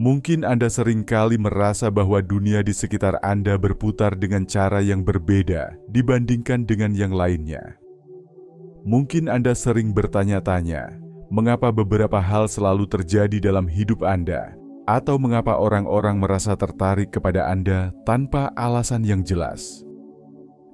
Mungkin Anda seringkali merasa bahwa dunia di sekitar Anda berputar dengan cara yang berbeda dibandingkan dengan yang lainnya. Mungkin Anda sering bertanya-tanya, mengapa beberapa hal selalu terjadi dalam hidup Anda, atau mengapa orang-orang merasa tertarik kepada Anda tanpa alasan yang jelas.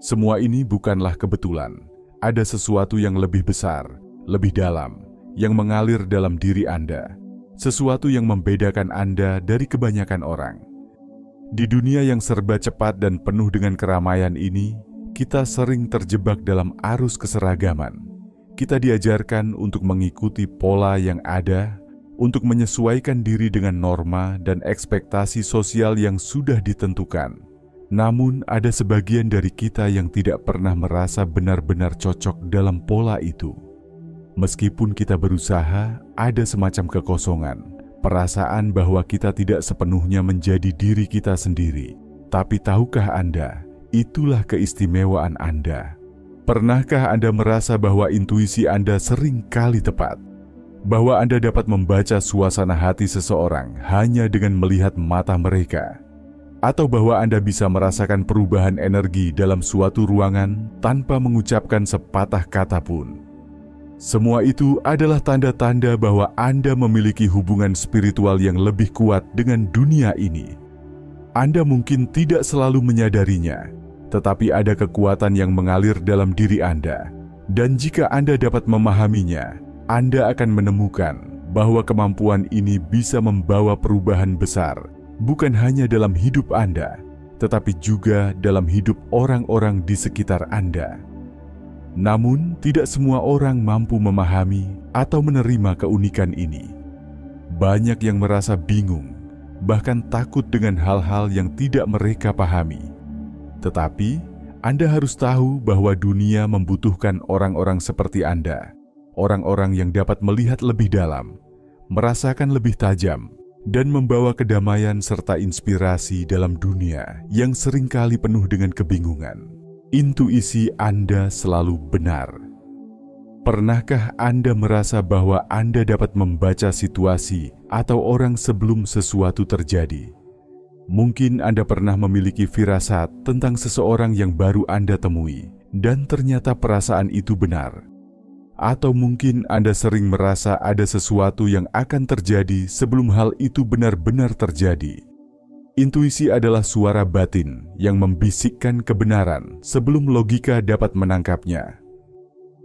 Semua ini bukanlah kebetulan. Ada sesuatu yang lebih besar, lebih dalam, yang mengalir dalam diri Anda. Sesuatu yang membedakan Anda dari kebanyakan orang. Di dunia yang serba cepat dan penuh dengan keramaian ini, kita sering terjebak dalam arus keseragaman. Kita diajarkan untuk mengikuti pola yang ada, untuk menyesuaikan diri dengan norma dan ekspektasi sosial yang sudah ditentukan. Namun, ada sebagian dari kita yang tidak pernah merasa benar-benar cocok dalam pola itu. Meskipun kita berusaha, ada semacam kekosongan, perasaan bahwa kita tidak sepenuhnya menjadi diri kita sendiri. Tapi tahukah Anda, itulah keistimewaan Anda. Pernahkah Anda merasa bahwa intuisi Anda sering kali tepat? Bahwa Anda dapat membaca suasana hati seseorang hanya dengan melihat mata mereka? Atau bahwa Anda bisa merasakan perubahan energi dalam suatu ruangan tanpa mengucapkan sepatah kata pun? Semua itu adalah tanda-tanda bahwa Anda memiliki hubungan spiritual yang lebih kuat dengan dunia ini. Anda mungkin tidak selalu menyadarinya, tetapi ada kekuatan yang mengalir dalam diri Anda. Dan jika Anda dapat memahaminya, Anda akan menemukan bahwa kemampuan ini bisa membawa perubahan besar, bukan hanya dalam hidup Anda, tetapi juga dalam hidup orang-orang di sekitar Anda. Namun, tidak semua orang mampu memahami atau menerima keunikan ini. Banyak yang merasa bingung, bahkan takut dengan hal-hal yang tidak mereka pahami. Tetapi, Anda harus tahu bahwa dunia membutuhkan orang-orang seperti Anda, orang-orang yang dapat melihat lebih dalam, merasakan lebih tajam, dan membawa kedamaian serta inspirasi dalam dunia yang seringkali penuh dengan kebingungan. Intuisi Anda selalu benar. Pernahkah Anda merasa bahwa Anda dapat membaca situasi atau orang sebelum sesuatu terjadi? Mungkin Anda pernah memiliki firasat tentang seseorang yang baru Anda temui, dan ternyata perasaan itu benar. Atau mungkin Anda sering merasa ada sesuatu yang akan terjadi sebelum hal itu benar-benar terjadi. Intuisi adalah suara batin yang membisikkan kebenaran sebelum logika dapat menangkapnya.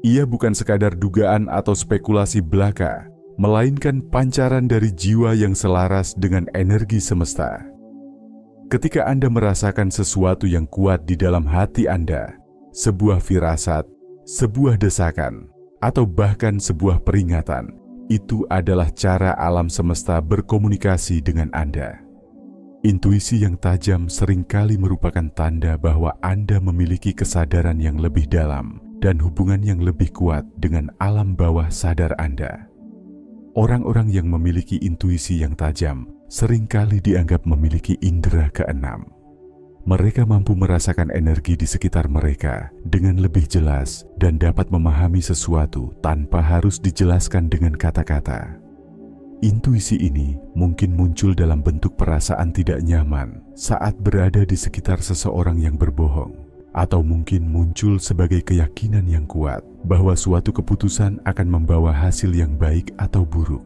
Ia bukan sekadar dugaan atau spekulasi belaka, melainkan pancaran dari jiwa yang selaras dengan energi semesta. Ketika Anda merasakan sesuatu yang kuat di dalam hati Anda, sebuah firasat, sebuah desakan, atau bahkan sebuah peringatan, itu adalah cara alam semesta berkomunikasi dengan Anda. Intuisi yang tajam seringkali merupakan tanda bahwa Anda memiliki kesadaran yang lebih dalam dan hubungan yang lebih kuat dengan alam bawah sadar Anda. Orang-orang yang memiliki intuisi yang tajam seringkali dianggap memiliki indera keenam. Mereka mampu merasakan energi di sekitar mereka dengan lebih jelas dan dapat memahami sesuatu tanpa harus dijelaskan dengan kata-kata. Intuisi ini mungkin muncul dalam bentuk perasaan tidak nyaman saat berada di sekitar seseorang yang berbohong, atau mungkin muncul sebagai keyakinan yang kuat bahwa suatu keputusan akan membawa hasil yang baik atau buruk.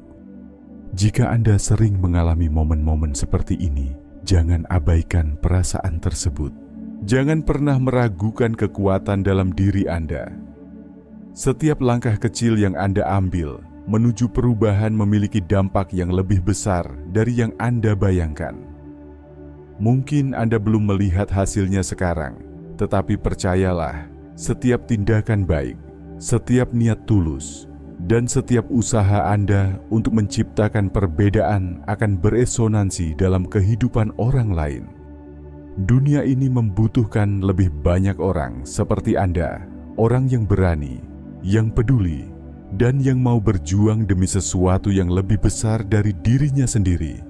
Jika Anda sering mengalami momen-momen seperti ini, jangan abaikan perasaan tersebut. Jangan pernah meragukan kekuatan dalam diri Anda. Setiap langkah kecil yang Anda ambil menuju perubahan memiliki dampak yang lebih besar dari yang Anda bayangkan. Mungkin Anda belum melihat hasilnya sekarang, tetapi percayalah, setiap tindakan baik, setiap niat tulus, dan setiap usaha Anda untuk menciptakan perbedaan akan beresonansi dalam kehidupan orang lain. Dunia ini membutuhkan lebih banyak orang seperti Anda, orang yang berani, yang peduli, dan yang mau berjuang demi sesuatu yang lebih besar dari dirinya sendiri.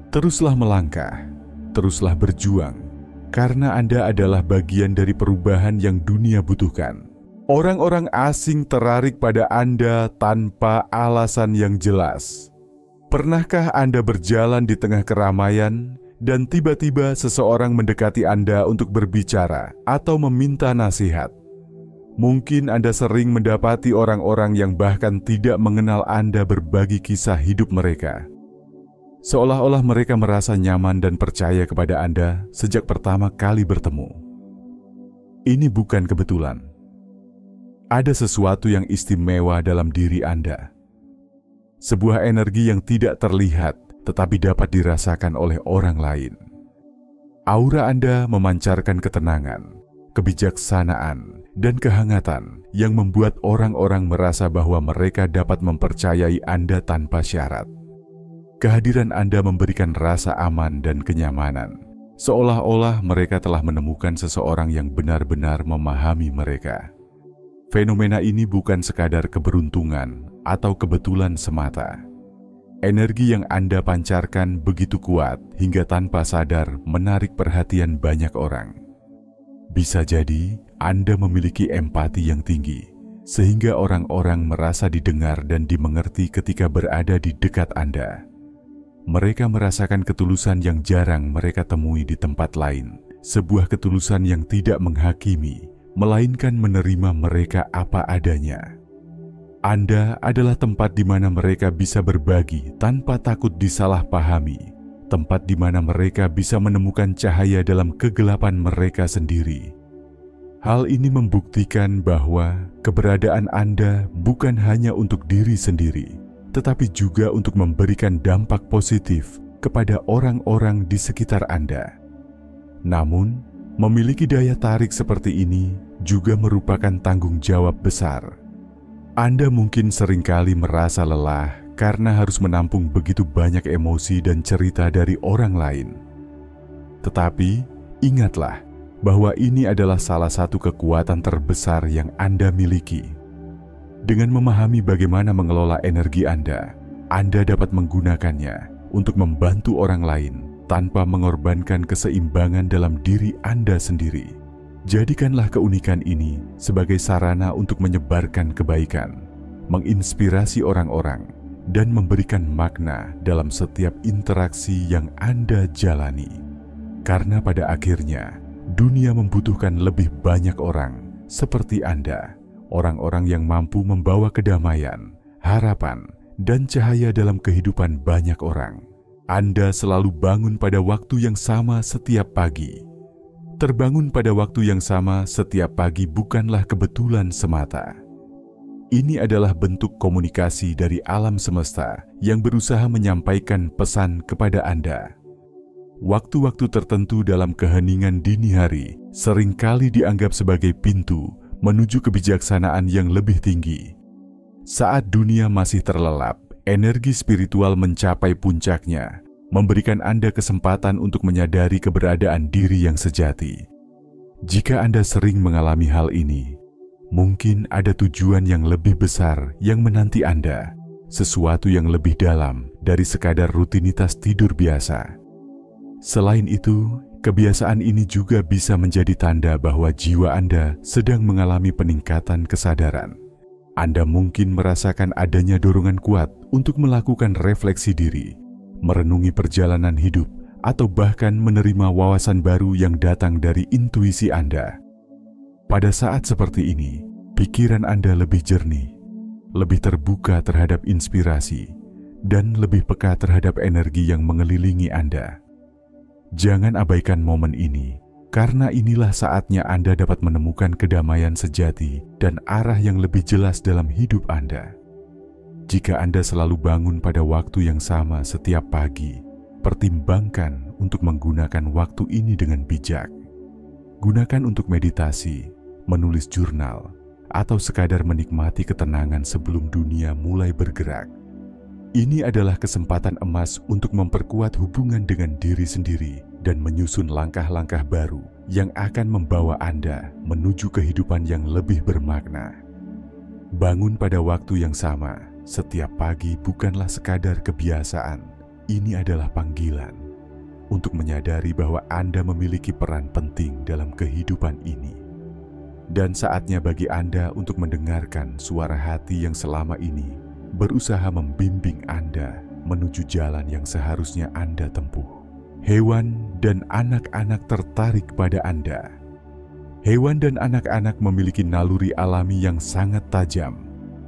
Teruslah melangkah, teruslah berjuang, karena Anda adalah bagian dari perubahan yang dunia butuhkan. Orang-orang asing tertarik pada Anda tanpa alasan yang jelas. Pernahkah Anda berjalan di tengah keramaian dan tiba-tiba seseorang mendekati Anda untuk berbicara atau meminta nasihat? Mungkin Anda sering mendapati orang-orang yang bahkan tidak mengenal Anda berbagi kisah hidup mereka. Seolah-olah mereka merasa nyaman dan percaya kepada Anda sejak pertama kali bertemu. Ini bukan kebetulan. Ada sesuatu yang istimewa dalam diri Anda. Sebuah energi yang tidak terlihat tetapi dapat dirasakan oleh orang lain. Aura Anda memancarkan ketenangan, kebijaksanaan, dan kehangatan yang membuat orang-orang merasa bahwa mereka dapat mempercayai Anda tanpa syarat. Kehadiran Anda memberikan rasa aman dan kenyamanan, seolah-olah mereka telah menemukan seseorang yang benar-benar memahami mereka. Fenomena ini bukan sekadar keberuntungan atau kebetulan semata. Energi yang Anda pancarkan begitu kuat hingga tanpa sadar menarik perhatian banyak orang. Bisa jadi Anda memiliki empati yang tinggi, sehingga orang-orang merasa didengar dan dimengerti ketika berada di dekat Anda. Mereka merasakan ketulusan yang jarang mereka temui di tempat lain, sebuah ketulusan yang tidak menghakimi, melainkan menerima mereka apa adanya. Anda adalah tempat di mana mereka bisa berbagi tanpa takut disalahpahami, tempat di mana mereka bisa menemukan cahaya dalam kegelapan mereka sendiri. Hal ini membuktikan bahwa keberadaan Anda bukan hanya untuk diri sendiri, tetapi juga untuk memberikan dampak positif kepada orang-orang di sekitar Anda. Namun, memiliki daya tarik seperti ini juga merupakan tanggung jawab besar. Anda mungkin seringkali merasa lelah karena harus menampung begitu banyak emosi dan cerita dari orang lain. Tetapi, ingatlah bahwa ini adalah salah satu kekuatan terbesar yang Anda miliki. Dengan memahami bagaimana mengelola energi Anda dapat menggunakannya untuk membantu orang lain tanpa mengorbankan keseimbangan dalam diri Anda sendiri. Jadikanlah keunikan ini sebagai sarana untuk menyebarkan kebaikan, menginspirasi orang-orang, dan memberikan makna dalam setiap interaksi yang Anda jalani. Karena pada akhirnya, dunia membutuhkan lebih banyak orang seperti Anda, orang-orang yang mampu membawa kedamaian, harapan, dan cahaya dalam kehidupan banyak orang. Anda selalu bangun pada waktu yang sama setiap pagi. Terbangun pada waktu yang sama setiap pagi bukanlah kebetulan semata. Ini adalah bentuk komunikasi dari alam semesta yang berusaha menyampaikan pesan kepada Anda. Waktu-waktu tertentu dalam keheningan dini hari seringkali dianggap sebagai pintu menuju kebijaksanaan yang lebih tinggi. Saat dunia masih terlelap, energi spiritual mencapai puncaknya, memberikan Anda kesempatan untuk menyadari keberadaan diri yang sejati. Jika Anda sering mengalami hal ini, mungkin ada tujuan yang lebih besar yang menanti Anda, sesuatu yang lebih dalam dari sekadar rutinitas tidur biasa. Selain itu, kebiasaan ini juga bisa menjadi tanda bahwa jiwa Anda sedang mengalami peningkatan kesadaran. Anda mungkin merasakan adanya dorongan kuat untuk melakukan refleksi diri, merenungi perjalanan hidup, atau bahkan menerima wawasan baru yang datang dari intuisi Anda. Pada saat seperti ini, pikiran Anda lebih jernih, lebih terbuka terhadap inspirasi, dan lebih peka terhadap energi yang mengelilingi Anda. Jangan abaikan momen ini, karena inilah saatnya Anda dapat menemukan kedamaian sejati dan arah yang lebih jelas dalam hidup Anda. Jika Anda selalu bangun pada waktu yang sama setiap pagi, pertimbangkan untuk menggunakan waktu ini dengan bijak. Gunakan untuk meditasi, menulis jurnal, atau sekadar menikmati ketenangan sebelum dunia mulai bergerak. Ini adalah kesempatan emas untuk memperkuat hubungan dengan diri sendiri dan menyusun langkah-langkah baru yang akan membawa Anda menuju kehidupan yang lebih bermakna. Bangun pada waktu yang sama setiap pagi bukanlah sekadar kebiasaan. Ini adalah panggilan untuk menyadari bahwa Anda memiliki peran penting dalam kehidupan ini. Dan saatnya bagi Anda untuk mendengarkan suara hati yang selama ini berusaha membimbing Anda menuju jalan yang seharusnya Anda tempuh. Hewan dan anak-anak tertarik pada Anda. Hewan dan anak-anak memiliki naluri alami yang sangat tajam.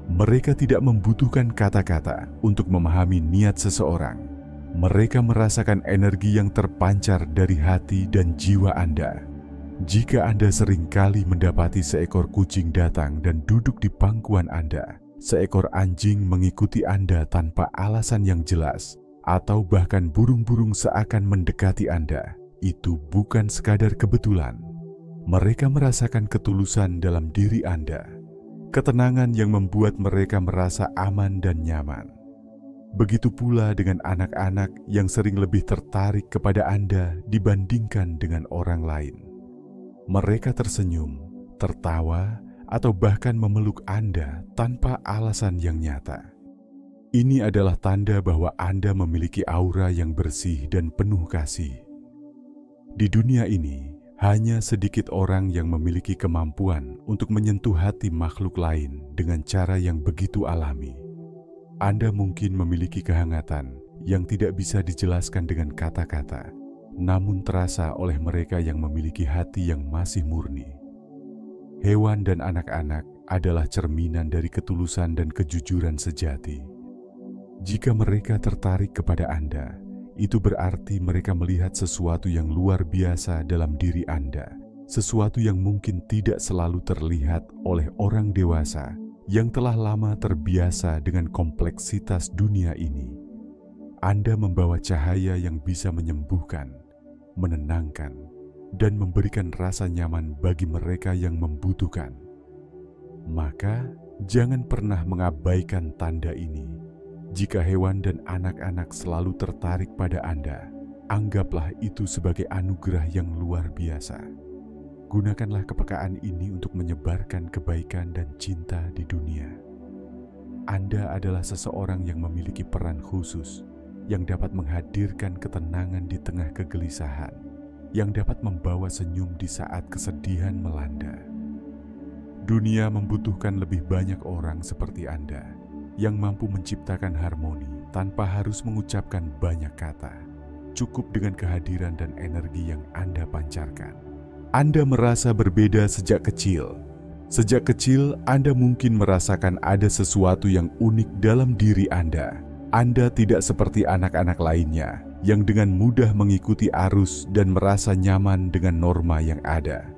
Mereka tidak membutuhkan kata-kata untuk memahami niat seseorang. Mereka merasakan energi yang terpancar dari hati dan jiwa Anda. Jika Anda seringkali mendapati seekor kucing datang dan duduk di pangkuan Anda, seekor anjing mengikuti Anda tanpa alasan yang jelas, atau bahkan burung-burung seakan mendekati Anda, itu bukan sekadar kebetulan. Mereka merasakan ketulusan dalam diri Anda, ketenangan yang membuat mereka merasa aman dan nyaman. Begitu pula dengan anak-anak yang sering lebih tertarik kepada Anda dibandingkan dengan orang lain. Mereka tersenyum, tertawa, atau bahkan memeluk Anda tanpa alasan yang nyata. Ini adalah tanda bahwa Anda memiliki aura yang bersih dan penuh kasih. Di dunia ini, hanya sedikit orang yang memiliki kemampuan untuk menyentuh hati makhluk lain dengan cara yang begitu alami. Anda mungkin memiliki kehangatan yang tidak bisa dijelaskan dengan kata-kata, namun terasa oleh mereka yang memiliki hati yang masih murni. Hewan dan anak-anak adalah cerminan dari ketulusan dan kejujuran sejati. Jika mereka tertarik kepada Anda, itu berarti mereka melihat sesuatu yang luar biasa dalam diri Anda, sesuatu yang mungkin tidak selalu terlihat oleh orang dewasa yang telah lama terbiasa dengan kompleksitas dunia ini. Anda membawa cahaya yang bisa menyembuhkan, menenangkan, dan memberikan rasa nyaman bagi mereka yang membutuhkan. Maka, jangan pernah mengabaikan tanda ini. Jika hewan dan anak-anak selalu tertarik pada Anda, anggaplah itu sebagai anugerah yang luar biasa. Gunakanlah kepekaan ini untuk menyebarkan kebaikan dan cinta di dunia. Anda adalah seseorang yang memiliki peran khusus, yang dapat menghadirkan ketenangan di tengah kegelisahan, yang dapat membawa senyum di saat kesedihan melanda. Dunia membutuhkan lebih banyak orang seperti Anda, yang mampu menciptakan harmoni tanpa harus mengucapkan banyak kata. Cukup dengan kehadiran dan energi yang Anda pancarkan. Anda merasa berbeda sejak kecil. Sejak kecil, Anda mungkin merasakan ada sesuatu yang unik dalam diri Anda. Anda tidak seperti anak-anak lainnya yang dengan mudah mengikuti arus dan merasa nyaman dengan norma yang ada.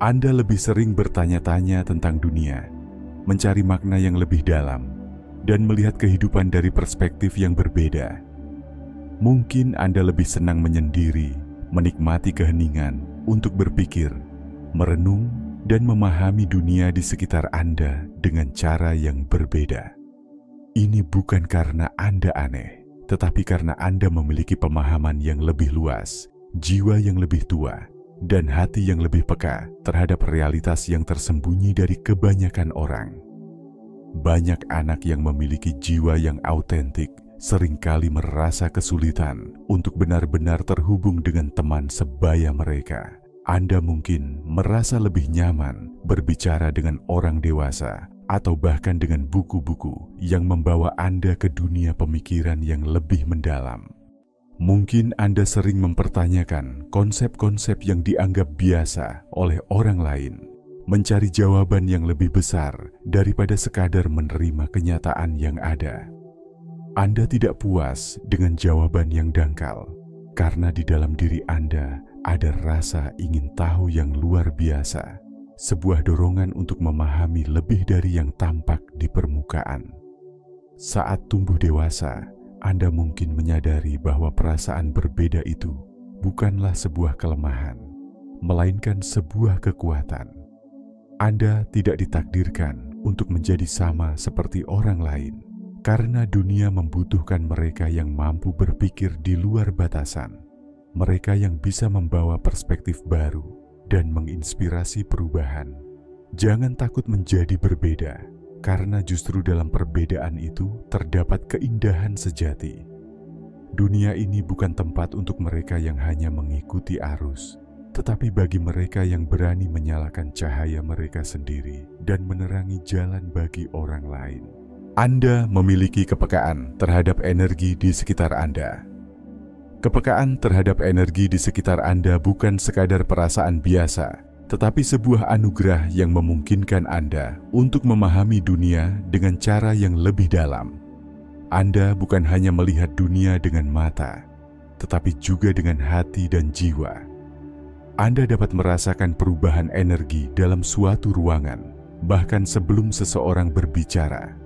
Anda lebih sering bertanya-tanya tentang dunia, mencari makna yang lebih dalam, dan melihat kehidupan dari perspektif yang berbeda. Mungkin Anda lebih senang menyendiri, menikmati keheningan untuk berpikir, merenung, dan memahami dunia di sekitar Anda dengan cara yang berbeda. Ini bukan karena Anda aneh, tetapi karena Anda memiliki pemahaman yang lebih luas, jiwa yang lebih tua, dan hati yang lebih peka terhadap realitas yang tersembunyi dari kebanyakan orang. Banyak anak yang memiliki jiwa yang autentik seringkali merasa kesulitan untuk benar-benar terhubung dengan teman sebaya mereka. Anda mungkin merasa lebih nyaman berbicara dengan orang dewasa atau bahkan dengan buku-buku yang membawa Anda ke dunia pemikiran yang lebih mendalam. Mungkin Anda sering mempertanyakan konsep-konsep yang dianggap biasa oleh orang lain, mencari jawaban yang lebih besar daripada sekadar menerima kenyataan yang ada. Anda tidak puas dengan jawaban yang dangkal, karena di dalam diri Anda ada rasa ingin tahu yang luar biasa, sebuah dorongan untuk memahami lebih dari yang tampak di permukaan. Saat tumbuh dewasa, Anda mungkin menyadari bahwa perasaan berbeda itu bukanlah sebuah kelemahan, melainkan sebuah kekuatan. Anda tidak ditakdirkan untuk menjadi sama seperti orang lain, karena dunia membutuhkan mereka yang mampu berpikir di luar batasan, mereka yang bisa membawa perspektif baru dan menginspirasi perubahan. Jangan takut menjadi berbeda, karena justru dalam perbedaan itu terdapat keindahan sejati. Dunia ini bukan tempat untuk mereka yang hanya mengikuti arus, tetapi bagi mereka yang berani menyalakan cahaya mereka sendiri dan menerangi jalan bagi orang lain. Anda memiliki kepekaan terhadap energi di sekitar Anda. Kepekaan terhadap energi di sekitar Anda bukan sekadar perasaan biasa, tetapi sebuah anugerah yang memungkinkan Anda untuk memahami dunia dengan cara yang lebih dalam. Anda bukan hanya melihat dunia dengan mata, tetapi juga dengan hati dan jiwa. Anda dapat merasakan perubahan energi dalam suatu ruangan, bahkan sebelum seseorang berbicara.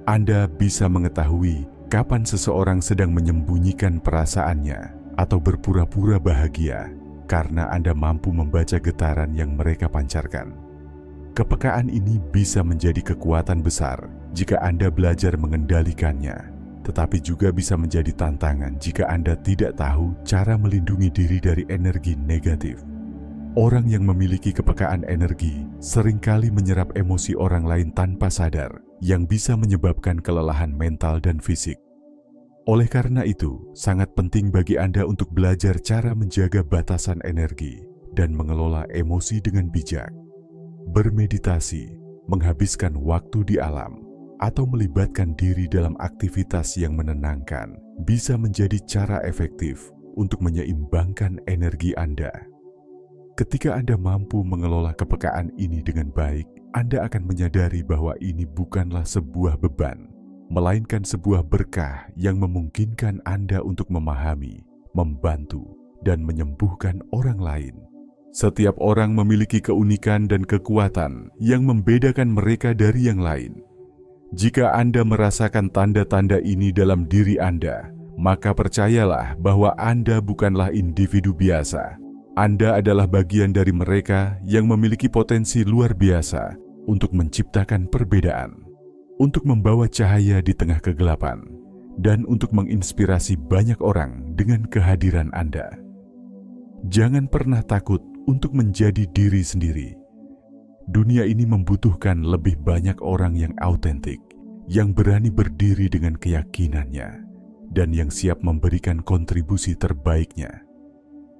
Anda bisa mengetahui kapan seseorang sedang menyembunyikan perasaannya atau berpura-pura bahagia karena Anda mampu membaca getaran yang mereka pancarkan. Kepekaan ini bisa menjadi kekuatan besar jika Anda belajar mengendalikannya, tetapi juga bisa menjadi tantangan jika Anda tidak tahu cara melindungi diri dari energi negatif. Orang yang memiliki kepekaan energi seringkali menyerap emosi orang lain tanpa sadar, yang bisa menyebabkan kelelahan mental dan fisik. Oleh karena itu, sangat penting bagi Anda untuk belajar cara menjaga batasan energi dan mengelola emosi dengan bijak. Bermeditasi, menghabiskan waktu di alam, atau melibatkan diri dalam aktivitas yang menenangkan bisa menjadi cara efektif untuk menyeimbangkan energi Anda. Ketika Anda mampu mengelola kepekaan ini dengan baik, Anda akan menyadari bahwa ini bukanlah sebuah beban, melainkan sebuah berkah yang memungkinkan Anda untuk memahami, membantu, dan menyembuhkan orang lain. Setiap orang memiliki keunikan dan kekuatan yang membedakan mereka dari yang lain. Jika Anda merasakan tanda-tanda ini dalam diri Anda, maka percayalah bahwa Anda bukanlah individu biasa. Anda adalah bagian dari mereka yang memiliki potensi luar biasa untuk menciptakan perbedaan, untuk membawa cahaya di tengah kegelapan, dan untuk menginspirasi banyak orang dengan kehadiran Anda. Jangan pernah takut untuk menjadi diri sendiri. Dunia ini membutuhkan lebih banyak orang yang autentik, yang berani berdiri dengan keyakinannya, dan yang siap memberikan kontribusi terbaiknya.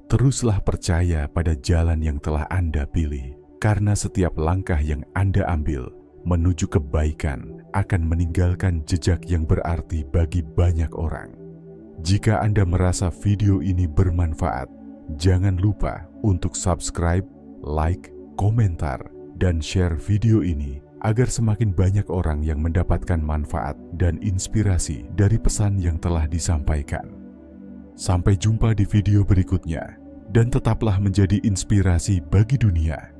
Teruslah percaya pada jalan yang telah Anda pilih, karena setiap langkah yang Anda ambil menuju kebaikan akan meninggalkan jejak yang berarti bagi banyak orang. Jika Anda merasa video ini bermanfaat, jangan lupa untuk subscribe, like, komentar, dan share video ini agar semakin banyak orang yang mendapatkan manfaat dan inspirasi dari pesan yang telah disampaikan. Sampai jumpa di video berikutnya, dan tetaplah menjadi inspirasi bagi dunia.